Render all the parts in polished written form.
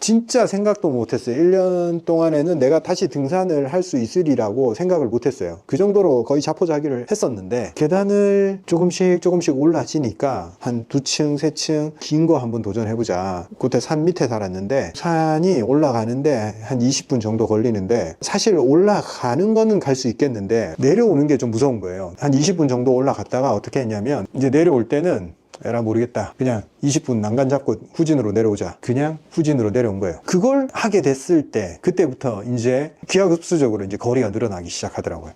진짜 생각도 못했어요. 1년 동안에는 내가 다시 등산을 할 수 있으리라고 생각을 못했어요. 그 정도로 거의 자포자기를 했었는데, 계단을 조금씩 올라지니까 한 2층, 3층 긴 거 한번 도전해보자. 그때 산 밑에 살았는데, 산이 올라가는데 한 20분 정도 걸리는데, 사실 올라가는 거는 갈 수 있겠는데 내려오는 게 좀 무서운 거예요. 한 20분 정도 올라갔다가 어떻게 했냐면, 이제 내려올 때는 에라 모르겠다, 그냥 20분 난간 잡고 후진으로 내려오자. 그냥 후진으로 내려온 거예요. 그걸 하게 됐을 때, 그때부터 이제 기하급수적으로 이제 거리가 늘어나기 시작하더라고요.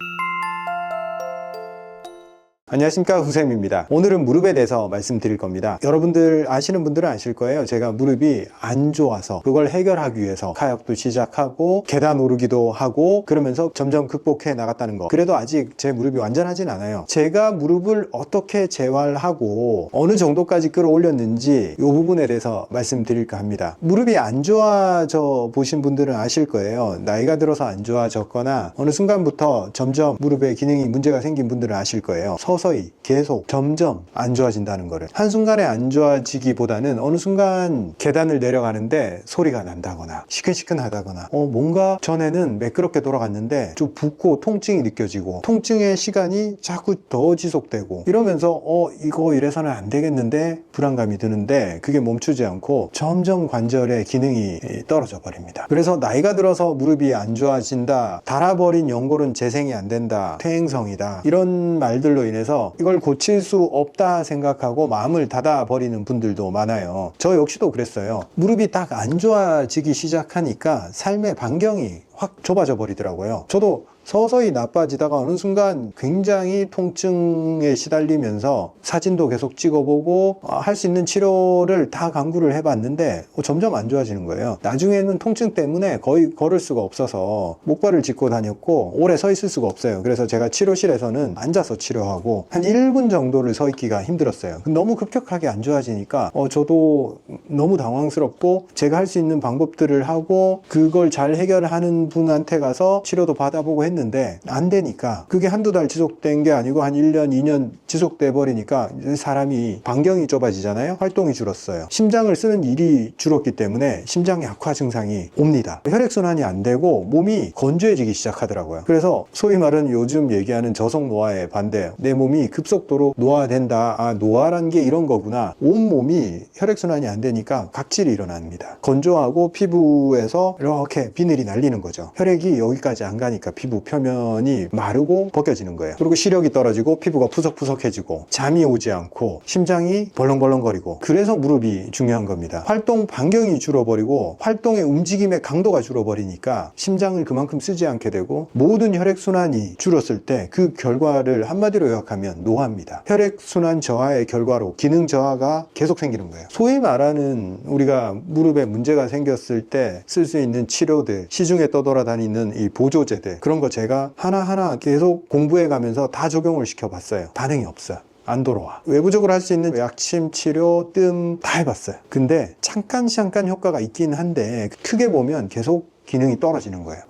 안녕하십니까, 후쌤입니다. 오늘은 무릎에 대해서 말씀드릴 겁니다. 여러분들 아시는 분들은 아실 거예요. 제가 무릎이 안 좋아서 그걸 해결하기 위해서 카약도 시작하고 계단 오르기도 하고 그러면서 점점 극복해 나갔다는 거. 그래도 아직 제 무릎이 완전하진 않아요. 제가 무릎을 어떻게 재활하고 어느 정도까지 끌어올렸는지 이 부분에 대해서 말씀드릴까 합니다. 무릎이 안 좋아져 보신 분들은 아실 거예요. 나이가 들어서 안 좋아졌거나 어느 순간부터 점점 무릎에 기능이 문제가 생긴 분들은 아실 거예요. 서서히 계속 점점 안 좋아진다는 거를. 한순간에 안 좋아지기보다는 어느 순간 계단을 내려가는데 소리가 난다거나 시큰시큰하다거나 뭔가 전에는 매끄럽게 돌아갔는데 좀 붓고 통증이 느껴지고, 통증의 시간이 자꾸 더 지속되고 이러면서 이거 이래서는 안 되겠는데 불안감이 드는데, 그게 멈추지 않고 점점 관절의 기능이 떨어져 버립니다. 그래서 나이가 들어서 무릎이 안 좋아진다, 닳아버린 연골은 재생이 안 된다, 퇴행성이다, 이런 말들로 인해서 이걸 고칠 수 없다 생각하고 마음을 닫아 버리는 분들도 많아요. 저 역시도 그랬어요. 무릎이 딱 안 좋아지기 시작하니까 삶의 반경이 확 좁아져 버리더라고요. 저도 서서히 나빠지다가 어느 순간 굉장히 통증에 시달리면서 사진도 계속 찍어보고 할 수 있는 치료를 다 강구를 해봤는데 점점 안 좋아지는 거예요. 나중에는 통증 때문에 거의 걸을 수가 없어서 목발을 짚고 다녔고 오래 서 있을 수가 없어요. 그래서 제가 치료실에서는 앉아서 치료하고 한 1분 정도를 서 있기가 힘들었어요. 너무 급격하게 안 좋아지니까 저도 너무 당황스럽고, 제가 할 수 있는 방법들을 하고 그걸 잘 해결하는 분한테 가서 치료도 받아보고 했는데 안 되니까, 그게 한두 달 지속된 게 아니고 한 1년, 2년 지속돼 버리니까 사람이 반경이 좁아지잖아요. 활동이 줄었어요. 심장을 쓰는 일이 줄었기 때문에 심장 약화 증상이 옵니다. 혈액순환이 안 되고 몸이 건조해지기 시작하더라고요. 그래서 소위 말하는 요즘 얘기하는 저속 노화에 반대, 내 몸이 급속도로 노화된다, 노화란 게 이런 거구나. 온몸이 혈액순환이 안 되니까 각질이 일어납니다. 건조하고 피부에서 이렇게 비늘이 날리는 거죠. 혈액이 여기까지 안 가니까 피부 표면이 마르고 벗겨지는 거예요. 그리고 시력이 떨어지고 피부가 푸석푸석해지고 잠이 오지 않고 심장이 벌렁벌렁거리고. 그래서 무릎이 중요한 겁니다. 활동 반경이 줄어버리고 활동의 움직임의 강도가 줄어버리니까 심장을 그만큼 쓰지 않게 되고, 모든 혈액순환이 줄었을 때 그 결과를 한마디로 요약하면 노화입니다. 혈액순환 저하의 결과로 기능 저하가 계속 생기는 거예요. 소위 말하는 우리가 무릎에 문제가 생겼을 때 쓸 수 있는 치료들, 시중에 떠돌아다니는 이 보조제들, 그런 거 제가 하나하나 계속 공부해 가면서 다 적용을 시켜봤어요. 반응이 없어요. 안 돌아와. 외부적으로 할 수 있는 약침, 치료, 뜸 다 해봤어요. 근데 잠깐 효과가 있긴 한데 크게 보면 계속 기능이 떨어지는 거예요.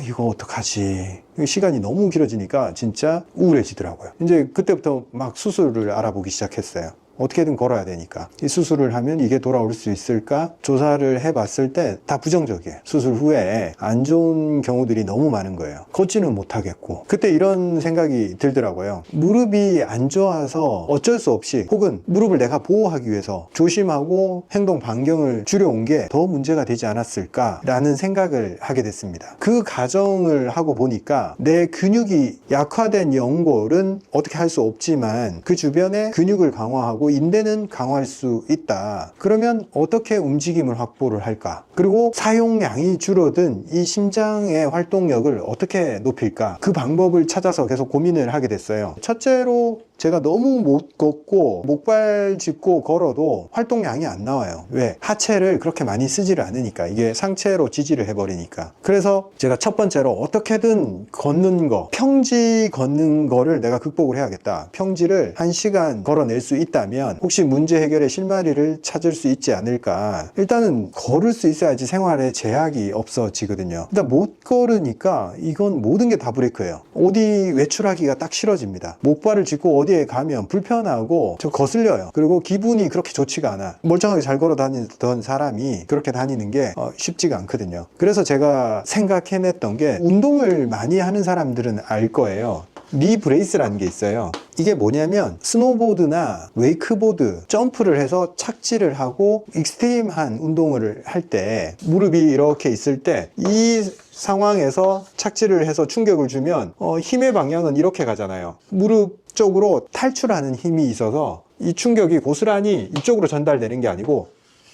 이거 어떡하지? 시간이 너무 길어지니까 진짜 우울해지더라고요. 이제 그때부터 막 수술을 알아보기 시작했어요. 어떻게든 걸어야 되니까. 이 수술을 하면 이게 돌아올 수 있을까? 조사를 해봤을 때 다 부정적이에요. 수술 후에 안 좋은 경우들이 너무 많은 거예요. 걷지는 못하겠고. 그때 이런 생각이 들더라고요. 무릎이 안 좋아서 어쩔 수 없이, 혹은 무릎을 내가 보호하기 위해서 조심하고 행동 반경을 줄여온 게 더 문제가 되지 않았을까라는 생각을 하게 됐습니다. 그 가정을 하고 보니까 내 근육이 약화된 연골은 어떻게 할 수 없지만 그 주변에 근육을 강화하고 인대는 강화할 수 있다. 그러면 어떻게 움직임을 확보를 할까? 그리고 사용량이 줄어든 이 심장의 활동력을 어떻게 높일까? 그 방법을 찾아서 계속 고민을 하게 됐어요. 첫째로 제가 너무 못 걷고 목발 짚고 걸어도 활동량이 안 나와요. 왜? 하체를 그렇게 많이 쓰지를 않으니까. 이게 상체로 지지를 해버리니까. 그래서 제가 첫 번째로 어떻게든 걷는 거, 평지 걷는 거를 내가 극복을 해야겠다. 평지를 1시간 걸어낼 수 있다면 혹시 문제 해결의 실마리를 찾을 수 있지 않을까. 일단은 걸을 수 있어야지 생활에 제약이 없어지거든요. 일단 못 걸으니까 이건 모든 게 다 브레이크예요. 어디 외출하기가 딱 싫어집니다. 목발을 짚고 어디 어디에 가면 불편하고 좀 거슬려요. 그리고 기분이 그렇게 좋지가 않아. 멀쩡하게 잘 걸어 다니던 사람이 그렇게 다니는 게 쉽지가 않거든요. 그래서 제가 생각해냈던 게, 운동을 많이 하는 사람들은 알 거예요. 니 브레이스라는 게 있어요. 이게 뭐냐면 스노보드나 웨이크보드, 점프를 해서 착지를 하고 익스트림한 운동을 할 때 무릎이 이렇게 있을 때 이 상황에서 착지를 해서 충격을 주면 힘의 방향은 이렇게 가잖아요. 무릎 쪽으로 탈출하는 힘이 있어서 이 충격이 고스란히 이쪽으로 전달되는 게 아니고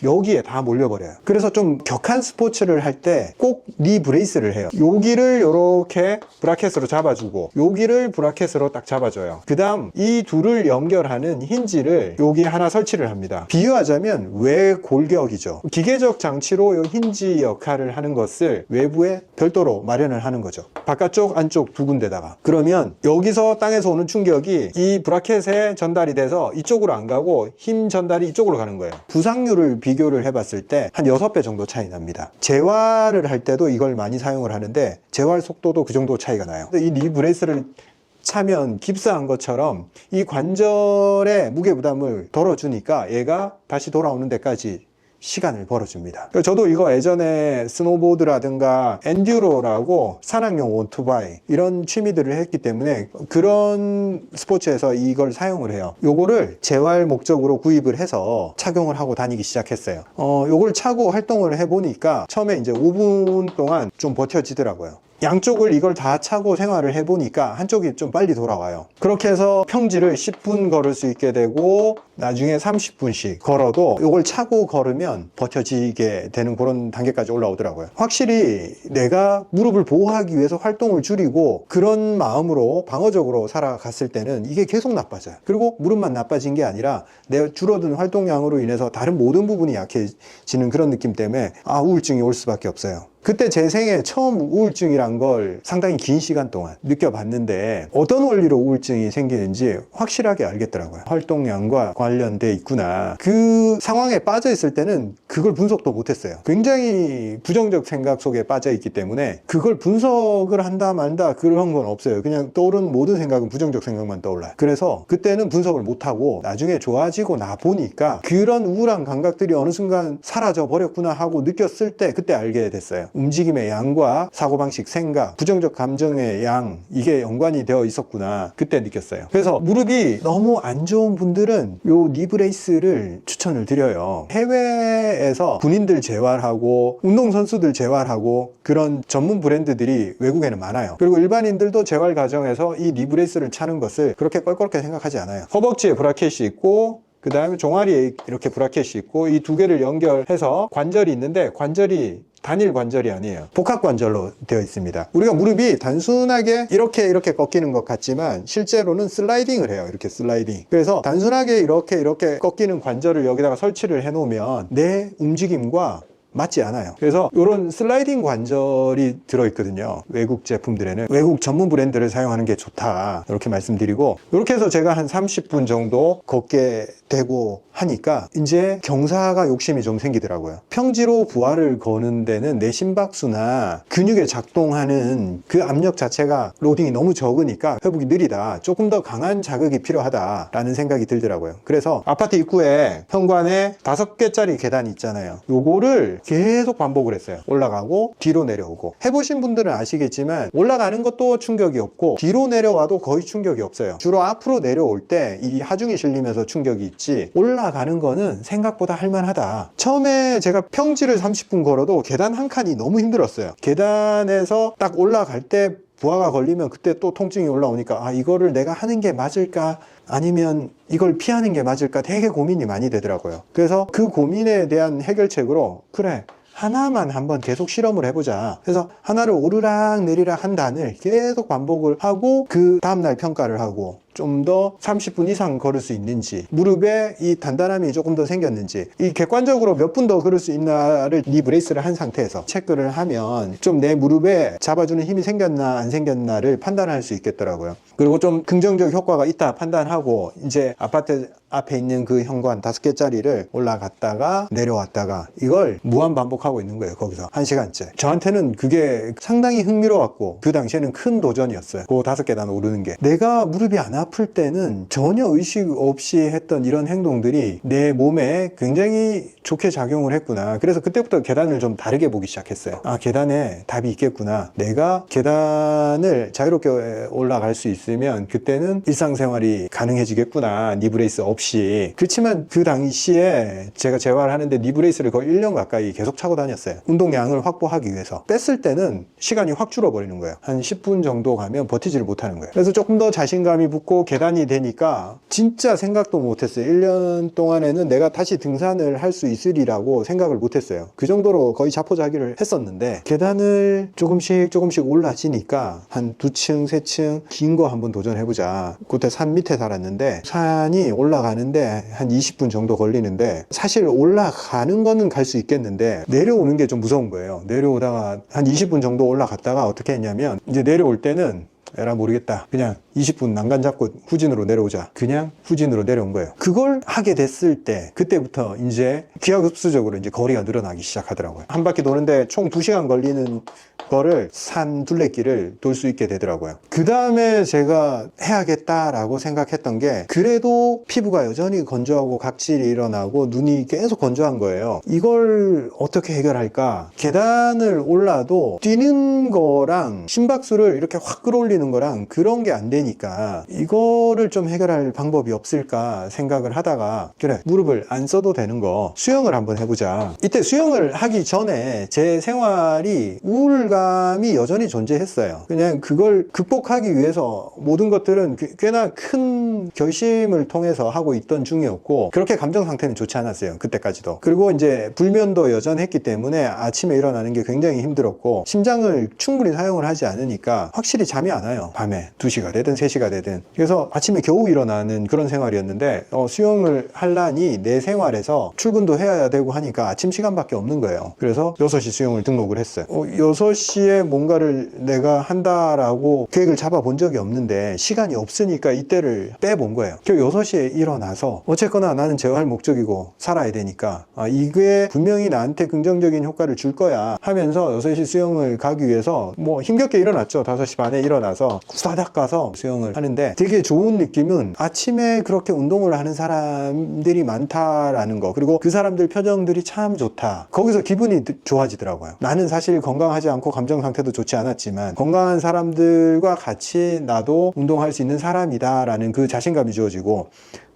여기에 다 몰려버려요. 그래서 좀 격한 스포츠를 할 때 꼭 니 브레이스를 해요. 여기를 이렇게 브라켓으로 잡아주고 여기를 브라켓으로 딱 잡아줘요. 그 다음 이 둘을 연결하는 힌지를 여기 하나 설치를 합니다. 비유하자면 외골격이죠. 기계적 장치로 이 힌지 역할을 하는 것을 외부에 별도로 마련을 하는 거죠. 바깥쪽 안쪽 두 군데다가. 그러면 여기서 땅에서 오는 충격이 이 브라켓에 전달이 돼서 이쪽으로 안 가고 힘 전달이 이쪽으로 가는 거예요. 부상률을 비교를 해봤을 때 한 6배 정도 차이 납니다. 재활을 할 때도 이걸 많이 사용을 하는데 재활 속도도 그 정도 차이가 나요. 이 니 브레이스를 차면 깁스한 것처럼 이 관절의 무게 부담을 덜어주니까 얘가 다시 돌아오는 데까지 시간을 벌어줍니다. 저도 이거 예전에 스노보드라든가 엔듀로라고 산악용 오토바이 이런 취미들을 했기 때문에 그런 스포츠에서 이걸 사용을 해요. 요거를 재활 목적으로 구입을 해서 착용을 하고 다니기 시작했어요. 요걸 차고 활동을 해보니까 처음에 이제 5분 동안 좀 버텨지더라고요. 양쪽을 이걸 다 차고 생활을 해보니까 한쪽이 좀 빨리 돌아와요. 그렇게 해서 평지를 10분 걸을 수 있게 되고 나중에 30분씩 걸어도 이걸 차고 걸으면 버텨지게 되는 그런 단계까지 올라오더라고요. 확실히 내가 무릎을 보호하기 위해서 활동을 줄이고 그런 마음으로 방어적으로 살아갔을 때는 이게 계속 나빠져요. 그리고 무릎만 나빠진 게 아니라 내 줄어든 활동량으로 인해서 다른 모든 부분이 약해지는 그런 느낌 때문에 우울증이 올 수밖에 없어요. 그때 제 생애 처음 우울증이란 걸 상당히 긴 시간 동안 느껴봤는데 어떤 원리로 우울증이 생기는지 확실하게 알겠더라고요. 활동량과 관련돼 있구나. 그 상황에 빠져 있을 때는 그걸 분석도 못했어요. 굉장히 부정적 생각 속에 빠져 있기 때문에 그걸 분석을 한다 만다 그런 건 없어요. 그냥 떠오르는 모든 생각은 부정적 생각만 떠올라요. 그래서 그때는 분석을 못하고 나중에 좋아지고 나 보니까 그런 우울한 감각들이 어느 순간 사라져 버렸구나 하고 느꼈을 때 그때 알게 됐어요. 움직임의 양과 사고방식, 생각, 부정적 감정의 양, 이게 연관이 되어 있었구나 그때 느꼈어요. 그래서 무릎이 너무 안 좋은 분들은 요 니 브레이스를 추천을 드려요. 해외에서 군인들 재활하고 운동선수들 재활하고 그런 전문 브랜드들이 외국에는 많아요. 그리고 일반인들도 재활 과정에서 이 니 브레이스를 차는 것을 그렇게 껄끄럽게 생각하지 않아요. 허벅지에 브라켓이 있고 그 다음에 종아리에 이렇게 브라켓이 있고 이 두 개를 연결해서 관절이 있는데 관절이 단일 관절이 아니에요. 복합 관절로 되어 있습니다. 우리가 무릎이 단순하게 이렇게 꺾이는 것 같지만 실제로는 슬라이딩을 해요. 이렇게 슬라이딩. 그래서 단순하게 이렇게 꺾이는 관절을 여기다가 설치를 해 놓으면 내 움직임과 맞지 않아요. 그래서 이런 슬라이딩 관절이 들어있거든요. 외국 제품들에는 외국 전문 브랜드를 사용하는 게 좋다 이렇게 말씀드리고, 이렇게 해서 제가 한 30분 정도 걷게 되고 하니까 이제 경사가 욕심이 좀 생기더라고요. 평지로 부하를 거는 데는 내 심박수나 근육에 작동하는 그 압력 자체가 로딩이 너무 적으니까 회복이 느리다, 조금 더 강한 자극이 필요하다라는 생각이 들더라고요. 그래서 아파트 입구에 현관에 5개짜리 계단이 있잖아요. 요거를 계속 반복을 했어요. 올라가고 뒤로 내려오고. 해보신 분들은 아시겠지만 올라가는 것도 충격이 없고 뒤로 내려와도 거의 충격이 없어요. 주로 앞으로 내려올 때 이 하중이 실리면서 충격이 있지, 올라가는 거는 생각보다 할만하다. 처음에 제가 평지를 30분 걸어도 계단 한 칸이 너무 힘들었어요. 계단에서 딱 올라갈 때 부하가 걸리면 그때 또 통증이 올라오니까 이거를 내가 하는 게 맞을까 아니면 이걸 피하는 게 맞을까 되게 고민이 많이 되더라고요. 그래서 그 고민에 대한 해결책으로 그래, 하나만 한번 계속 실험을 해보자. 그래서 하나를 오르락 내리락 한 단을 계속 반복을 하고 그 다음날 평가를 하고 좀 더 30분 이상 걸을 수 있는지, 무릎에 이 단단함이 조금 더 생겼는지, 이 객관적으로 몇 분 더 걸을 수 있나를 니 브레이스를 한 상태에서 체크를 하면 좀 내 무릎에 잡아주는 힘이 생겼나 안 생겼나를 판단할 수 있겠더라고요. 그리고 좀 긍정적 효과가 있다 판단하고 이제 아파트 앞에 있는 그 현관 5개짜리를 올라갔다가 내려왔다가 이걸 무한 반복하고 있는 거예요. 거기서 1시간째. 저한테는 그게 상당히 흥미로웠고 그 당시에는 큰 도전이었어요. 그 5계단 오르는 게. 내가 무릎이 안 아플 때는 전혀 의식 없이 했던 이런 행동들이 내 몸에 굉장히 좋게 작용을 했구나. 그래서 그때부터 계단을 좀 다르게 보기 시작했어요. 아, 계단에 답이 있겠구나. 내가 계단을 자유롭게 올라갈 수 있으면 그때는 일상생활이 가능해지겠구나. 니브레이스 없이. 그렇지만 그 당시에 제가 재활 하는데 니브레이스를 거의 1년 가까이 계속 차고 다녔어요. 운동량을 확보하기 위해서. 뺐을 때는 시간이 확 줄어버리는 거예요. 한 10분 정도 가면 버티지를 못하는 거예요. 그래서 조금 더 자신감이 붙고 계단이 되니까 진짜 생각도 못했어요. 1년 동안에는 내가 다시 등산을 할 수 있으리라고 생각을 못했어요. 그 정도로 거의 자포자기를 했었는데 계단을 조금씩 올라지니까 한 2층, 3층 긴 거 한번 도전해보자. 그때 산 밑에 살았는데 산이 올라가는데 한 20분 정도 걸리는데 사실 올라가는 거는 갈 수 있겠는데 내려오는 게 좀 무서운 거예요. 내려오다가 한 20분 정도 올라갔다가 어떻게 했냐면 이제 내려올 때는 에라 모르겠다. 그냥 20분 난간 잡고 후진으로 내려오자. 그냥 후진으로 내려온 거예요. 그걸 하게 됐을 때 그때부터 이제 기하급수적으로 이제 거리가 늘어나기 시작하더라고요. 한 바퀴 도는데 총 2시간 걸리는 거를 산 둘레길을 돌 수 있게 되더라고요. 그 다음에 제가 해야겠다라고 생각했던 게 그래도 피부가 여전히 건조하고 각질이 일어나고 눈이 계속 건조한 거예요. 이걸 어떻게 해결할까? 계단을 올라도 뛰는 거랑 심박수를 이렇게 확 끌어올리는 거랑 그런 게 안 되니까 이거를 좀 해결할 방법이 없을까 생각을 하다가 그래, 무릎을 안 써도 되는 거 수영을 한번 해보자. 이때 수영을 하기 전에 제 생활이 우울감이 여전히 존재했어요. 그냥 그걸 극복하기 위해서 모든 것들은 꽤나 큰 결심을 통해서 하고 있던 중이었고 그렇게 감정 상태는 좋지 않았어요. 그때까지도. 그리고 이제 불면도 여전했기 때문에 아침에 일어나는 게 굉장히 힘들었고 심장을 충분히 사용을 하지 않으니까 확실히 잠이 안 와요. 밤에 2시가 되든 3시가 되든. 그래서 아침에 겨우 일어나는 그런 생활이었는데 수영을 하려니 내 생활에서 출근도 해야 되고 하니까 아침 시간밖에 없는 거예요. 그래서 6시 수영을 등록을 했어요. 6시에 뭔가를 내가 한다라고 계획을 잡아본 적이 없는데 시간이 없으니까 이때를 빼본 거예요. 6시에 일어나서 어쨌거나 나는 재활 목적이고 살아야 되니까 이게 분명히 나한테 긍정적인 효과를 줄 거야 하면서 6시 수영을 가기 위해서 뭐 힘겹게 일어났죠. 5시 반에 일어나서 후다닥 가서 수영을 하는데 되게 좋은 느낌은 아침에 그렇게 운동을 하는 사람들이 많다라는 거, 그리고 그 사람들 표정들이 참 좋다. 거기서 기분이 좋아지더라고요. 나는 사실 건강하지 않고 감정 상태도 좋지 않았지만 건강한 사람들과 같이 나도 운동할 수 있는 사람이다 라는 그 자신감이 주어지고,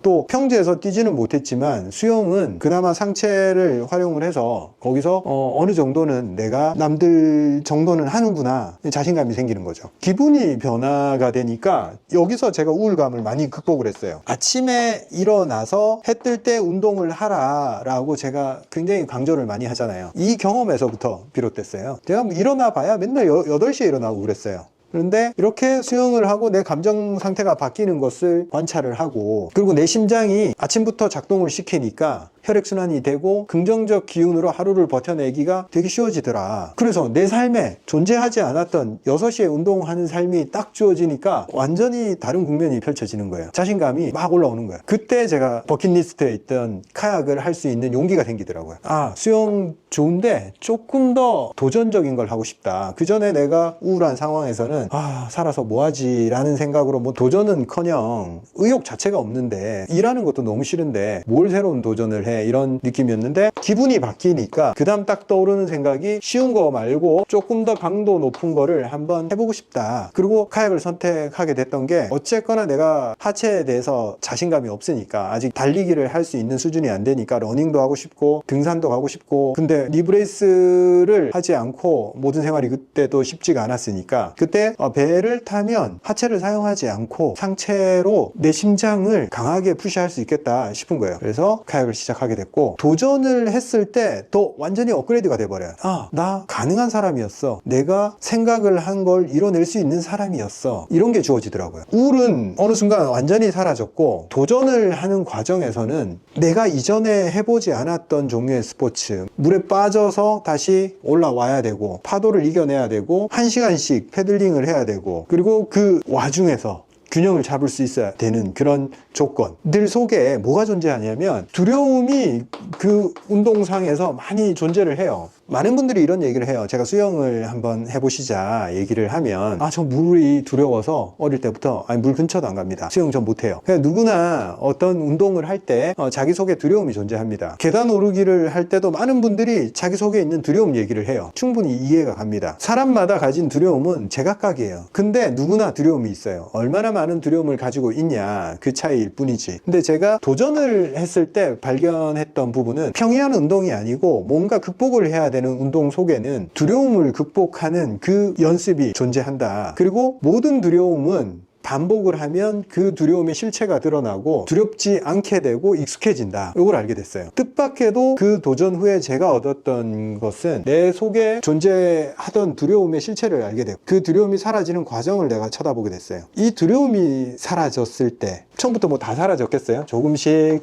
또 평지에서 뛰지는 못했지만 수영은 그나마 상체를 활용을 해서 거기서 어느 정도는 내가 남들 정도는 하는구나 자신감이 생기는 거죠. 기분이 변화가 되니까 여기서 제가 우울감을 많이 극복을 했어요. 아침에 일어나서 해 뜰 때 운동을 하라 라고 제가 굉장히 강조를 많이 하잖아요. 이 경험에서부터 비롯됐어요. 제가 일어나 봐야 맨날 8시에 일어나고 그랬어요. 그런데 이렇게 수영을 하고 내 감정 상태가 바뀌는 것을 관찰을 하고, 그리고 내 심장이 아침부터 작동을 시키니까 혈액순환이 되고 긍정적 기운으로 하루를 버텨내기가 되게 쉬워지더라. 그래서 내 삶에 존재하지 않았던 6시에 운동하는 삶이 딱 주어지니까 완전히 다른 국면이 펼쳐지는 거예요. 자신감이 막 올라오는 거예요. 그때 제가 버킷리스트에 있던 카약을 할 수 있는 용기가 생기더라고요. 아, 수영 좋은데 조금 더 도전적인 걸 하고 싶다. 그 전에 내가 우울한 상황에서는 살아서 뭐하지 라는 생각으로 뭐 도전은커녕 의욕 자체가 없는데 일하는 것도 너무 싫은데 뭘 새로운 도전을 해, 이런 느낌이었는데 기분이 바뀌니까 그 다음 딱 떠오르는 생각이 쉬운 거 말고 조금 더 강도 높은 거를 한번 해보고 싶다. 그리고 카약을 선택하게 됐던 게 어쨌거나 내가 하체에 대해서 자신감이 없으니까 아직 달리기를 할 수 있는 수준이 안 되니까 러닝도 하고 싶고 등산도 가고 싶고, 근데 니브레이스를 하지 않고 모든 생활이 그때도 쉽지가 않았으니까 그때 배를 타면 하체를 사용하지 않고 상체로 내 심장을 강하게 푸시할 수 있겠다 싶은 거예요. 그래서 카약을 시작하게 됐고, 도전을 했을 때 또 완전히 업그레이드가 돼버려요. 나 가능한 사람이었어. 내가 생각을 한 걸 이뤄낼 수 있는 사람이었어. 이런 게 주어지더라고요. 우울은 어느 순간 완전히 사라졌고, 도전을 하는 과정에서는 내가 이전에 해보지 않았던 종류의 스포츠, 물에 빠져서 다시 올라와야 되고 파도를 이겨내야 되고 1시간씩 패들링을 해야 되고, 그리고 그 와중에서 균형을 잡을 수 있어야 되는 그런 조건들 속에 뭐가 존재하냐면 두려움이 그 운동상에서 많이 존재를 해요. 많은 분들이 이런 얘기를 해요. 제가 수영을 한번 해보시자 얘기를 하면 저 물이 두려워서 어릴 때부터 물 근처도 안 갑니다. 수영 전 못해요. 그냥 누구나 어떤 운동을 할 때 자기 속에 두려움이 존재합니다. 계단 오르기를 할 때도 많은 분들이 자기 속에 있는 두려움 얘기를 해요. 충분히 이해가 갑니다. 사람마다 가진 두려움은 제각각이에요. 근데 누구나 두려움이 있어요. 얼마나 많은 두려움을 가지고 있냐 그 차이일 뿐이지. 근데 제가 도전을 했을 때 발견했던 부분은 평이한 운동이 아니고 뭔가 극복을 해야 되는 운동 속에는 두려움을 극복하는 그 연습이 존재한다. 그리고 모든 두려움은 반복을 하면 그 두려움의 실체가 드러나고 두렵지 않게 되고 익숙해진다. 이걸 알게 됐어요. 뜻밖에도 그 도전 후에 제가 얻었던 것은 내 속에 존재하던 두려움의 실체를 알게 되고 그 두려움이 사라지는 과정을 내가 쳐다보게 됐어요. 이 두려움이 사라졌을 때 처음부터 뭐 다 사라졌겠어요? 조금씩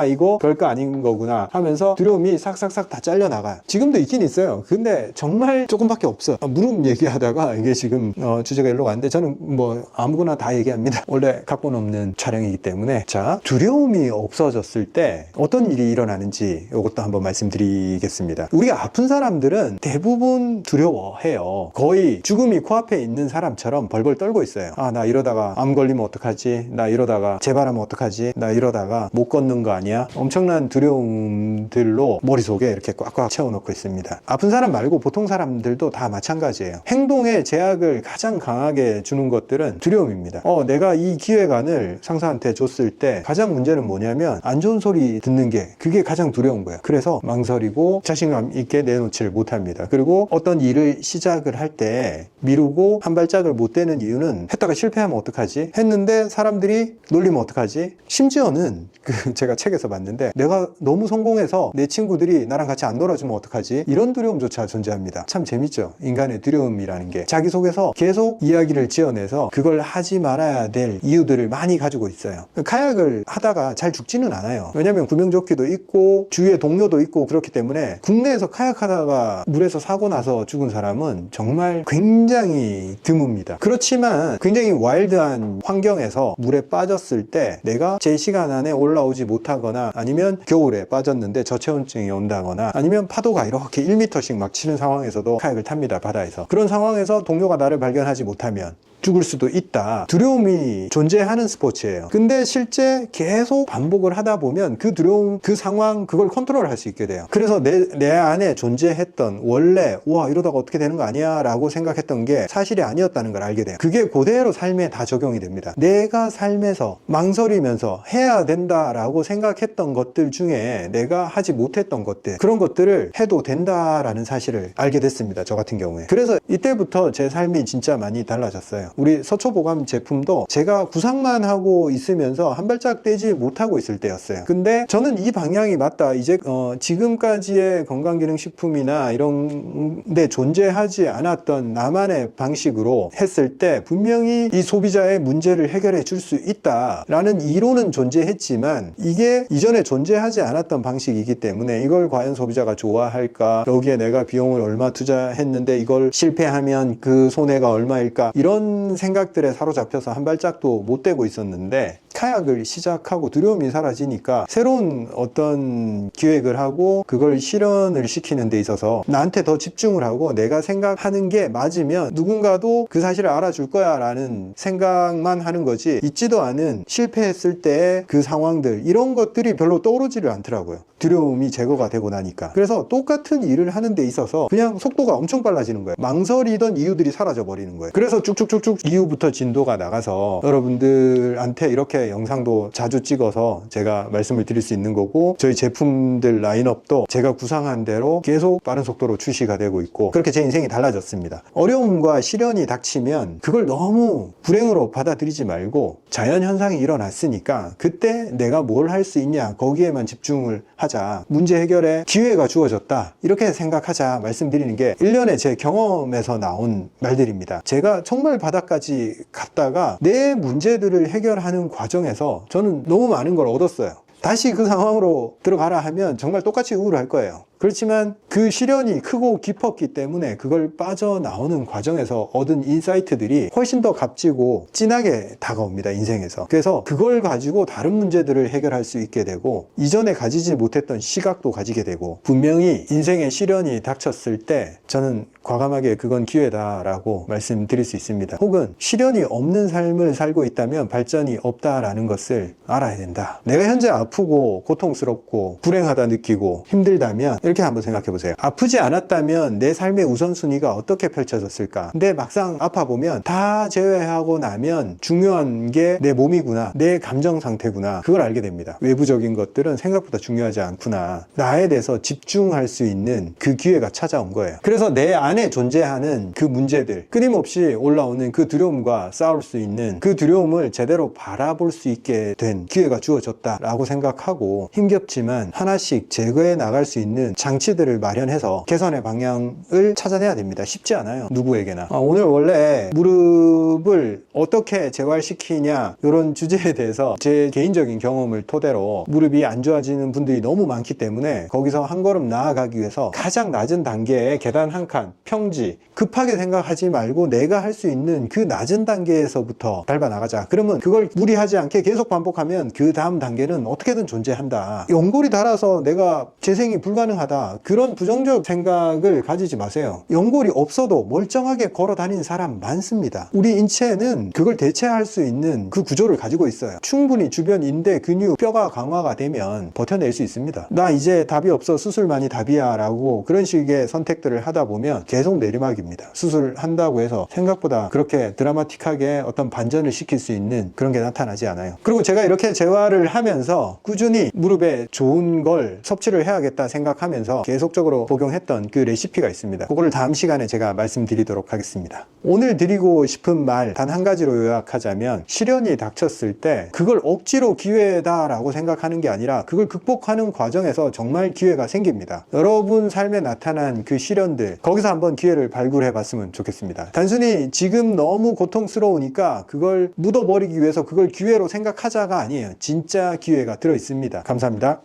이거 별거 아닌 거구나 하면서 두려움이 싹싹싹 다 잘려나가요. 지금도 있긴 있어요. 근데 정말 조금밖에 없어. 무릎 얘기하다가 이게 지금 주제가 일로 갔는데 저는 뭐 아무거나 다 얘기합니다. 원래 각본 없는 촬영이기 때문에. 자, 두려움이 없어졌을 때 어떤 일이 일어나는지 이것도 한번 말씀드리겠습니다. 우리가 아픈 사람들은 대부분 두려워해요. 거의 죽음이 코앞에 있는 사람처럼 벌벌 떨고 있어요. 나 이러다가 암 걸리면 어떡하지? 나 이러다가 재발하면 어떡하지? 나 이러다가 못 걷는 거 아니야? 엄청난 두려움들로 머릿속에 이렇게 꽉꽉 채워놓고 있습니다. 아픈 사람 말고 보통 사람들도 다 마찬가지예요. 행동에 제약을 가장 강하게 주는 것들은 두려움입니다. 내가 이 기획안을 상사한테 줬을 때 가장 문제는 뭐냐면 안 좋은 소리 듣는 게 그게 가장 두려운 거예요. 그래서 망설이고 자신감 있게 내놓지를 못합니다. 그리고 어떤 일을 시작을 할 때 미루고 한 발짝을 못 떼는 이유는 했다가 실패하면 어떡하지? 했는데 사람들이 놀리면 어떡하지? 심지어는 제가 책에서 봤는데 내가 너무 성공해서 내 친구들이 나랑 같이 안 놀아주면 어떡하지? 이런 두려움조차 존재합니다. 참 재밌죠? 인간의 두려움이라는 게 자기 속에서 계속 이야기를 지어내서 그걸 하지 말아야 될 이유들을 많이 가지고 있어요. 카약을 하다가 잘 죽지는 않아요. 왜냐면 구명조끼도 있고 주위에 동료도 있고 그렇기 때문에 국내에서 카약하다가 물에서 사고 나서 죽은 사람은 정말 굉장히 드뭅니다. 그렇지만 굉장히 와일드한 환경에서 물에 빠졌을 때 내가 제 시간 안에 올라오지 못하거나 아니면 겨울에 빠졌는데 저체온증이 온다거나 아니면 파도가 이렇게 1m씩 막 치는 상황에서도 카약을 탑니다. 바다에서. 그런 상황에서 동료가 나를 발견하지 못하면 죽을 수도 있다. 두려움이 존재하는 스포츠예요. 근데 실제 계속 반복을 하다 보면 그 두려움, 그 상황, 그걸 컨트롤할 수 있게 돼요. 그래서 내 안에 존재했던 원래 이러다가 어떻게 되는 거 아니야? 라고 생각했던 게 사실이 아니었다는 걸 알게 돼요. 그게 그대로 삶에 다 적용이 됩니다. 내가 삶에서 망설이면서 해야 된다라고 생각했던 것들 중에 내가 하지 못했던 것들, 그런 것들을 해도 된다라는 사실을 알게 됐습니다. 저 같은 경우에. 그래서 이때부터 제 삶이 진짜 많이 달라졌어요. 우리 서초보감 제품도 제가 구상만 하고 있으면서 한 발짝 떼지 못하고 있을 때였어요. 근데 저는 이 방향이 맞다. 이제 지금까지의 건강기능식품이나 이런 데 존재하지 않았던 나만의 방식으로 했을 때 분명히 이 소비자의 문제를 해결해 줄 수 있다라는 이론은 존재했지만 이게 이전에 존재하지 않았던 방식이기 때문에 이걸 과연 소비자가 좋아할까? 여기에 내가 비용을 얼마 투자했는데 이걸 실패하면 그 손해가 얼마일까? 이런 생각들에 사로잡혀서 한 발짝도 못 떼고 있었는데 카약을 시작하고 두려움이 사라지니까 새로운 어떤 기획을 하고 그걸 실현을 시키는 데 있어서 나한테 더 집중을 하고 내가 생각하는 게 맞으면 누군가도 그 사실을 알아줄 거야 라는 생각만 하는 거지 있지도 않은 실패했을 때 그 상황들 이런 것들이 별로 떠오르지를 않더라고요. 두려움이 제거가 되고 나니까. 그래서 똑같은 일을 하는 데 있어서 그냥 속도가 엄청 빨라지는 거예요. 망설이던 이유들이 사라져 버리는 거예요. 그래서 쭉쭉쭉쭉 이후부터 진도가 나가서 여러분들한테 이렇게 영상도 자주 찍어서 제가 말씀을 드릴 수 있는 거고 저희 제품들 라인업도 제가 구상한 대로 계속 빠른 속도로 출시가 되고 있고 그렇게 제 인생이 달라졌습니다. 어려움과 시련이 닥치면 그걸 너무 불행으로 받아들이지 말고 자연현상이 일어났으니까 그때 내가 뭘 할 수 있냐 거기에만 집중을 하자. 문제 해결에 기회가 주어졌다. 이렇게 생각하자 말씀드리는 게 1년의 제 경험에서 나온 말들입니다. 제가 정말 바닥까지 갔다가 내 문제들을 해결하는 과정에서 저는 너무 많은 걸 얻었어요. 다시 그 상황으로 들어가라 하면 정말 똑같이 우울할 거예요. 그렇지만 그 시련이 크고 깊었기 때문에 그걸 빠져나오는 과정에서 얻은 인사이트들이 훨씬 더 값지고 진하게 다가옵니다, 인생에서. 그래서 그걸 가지고 다른 문제들을 해결할 수 있게 되고, 이전에 가지지 못했던 시각도 가지게 되고, 분명히 인생의 시련이 닥쳤을 때 저는 과감하게 그건 기회다라고 말씀드릴 수 있습니다. 혹은 시련이 없는 삶을 살고 있다면 발전이 없다라는 것을 알아야 된다. 내가 현재 아프고 고통스럽고 불행하다 느끼고 힘들다면 이렇게 한번 생각해 보세요. 아프지 않았다면 내 삶의 우선순위가 어떻게 펼쳐졌을까? 근데 막상 아파보면 다 제외하고 나면 중요한 게 내 몸이구나, 내 감정 상태구나, 그걸 알게 됩니다. 외부적인 것들은 생각보다 중요하지 않구나, 나에 대해서 집중할 수 있는 그 기회가 찾아온 거예요. 그래서 내 안에 존재하는 그 문제들, 끊임없이 올라오는 그 두려움과 싸울 수 있는 그 두려움을 제대로 바라볼 수 있게 된 기회가 주어졌다라고 생각하고, 힘겹지만 하나씩 제거해 나갈 수 있는 장치들을 마련해서 개선의 방향을 찾아내야 됩니다. 쉽지 않아요, 누구에게나. 오늘 원래 무릎을 어떻게 재활시키냐 이런 주제에 대해서 제 개인적인 경험을 토대로, 무릎이 안 좋아지는 분들이 너무 많기 때문에 거기서 한 걸음 나아가기 위해서 가장 낮은 단계의 계단 한 칸, 평지, 급하게 생각하지 말고 내가 할 수 있는 그 낮은 단계에서부터 밟아 나가자. 그러면 그걸 무리하지 않게 계속 반복하면 그 다음 단계는 어떻게든 존재한다. 연골이 닳아서 내가 재생이 불가능하다, 그런 부정적 생각을 가지지 마세요. 연골이 없어도 멀쩡하게 걸어 다니는 사람 많습니다. 우리 인체는 그걸 대체할 수 있는 그 구조를 가지고 있어요. 충분히 주변 인대, 근육, 뼈가 강화가 되면 버텨낼 수 있습니다. 나 이제 답이 없어, 수술만이 답이야 라고 그런 식의 선택들을 하다 보면 계속 내리막입니다. 수술한다고 해서 생각보다 그렇게 드라마틱하게 어떤 반전을 시킬 수 있는 그런 게 나타나지 않아요. 그리고 제가 이렇게 재활을 하면서 꾸준히 무릎에 좋은 걸 섭취를 해야겠다 생각하면서 계속적으로 복용했던 그 레시피가 있습니다. 그거를 다음 시간에 제가 말씀드리도록 하겠습니다. 오늘 드리고 싶은 말 단 한 가지로 요약하자면, 시련이 닥쳤을 때 그걸 억지로 기회다라고 생각하는 게 아니라 그걸 극복하는 과정에서 정말 기회가 생깁니다. 여러분 삶에 나타난 그 시련들, 거기서 한번 기회를 발굴해 봤으면 좋겠습니다. 단순히 지금 너무 고통스러우니까 그걸 묻어버리기 위해서 그걸 기회로 생각하자가 아니에요. 진짜 기회가 들어 있습니다. 감사합니다.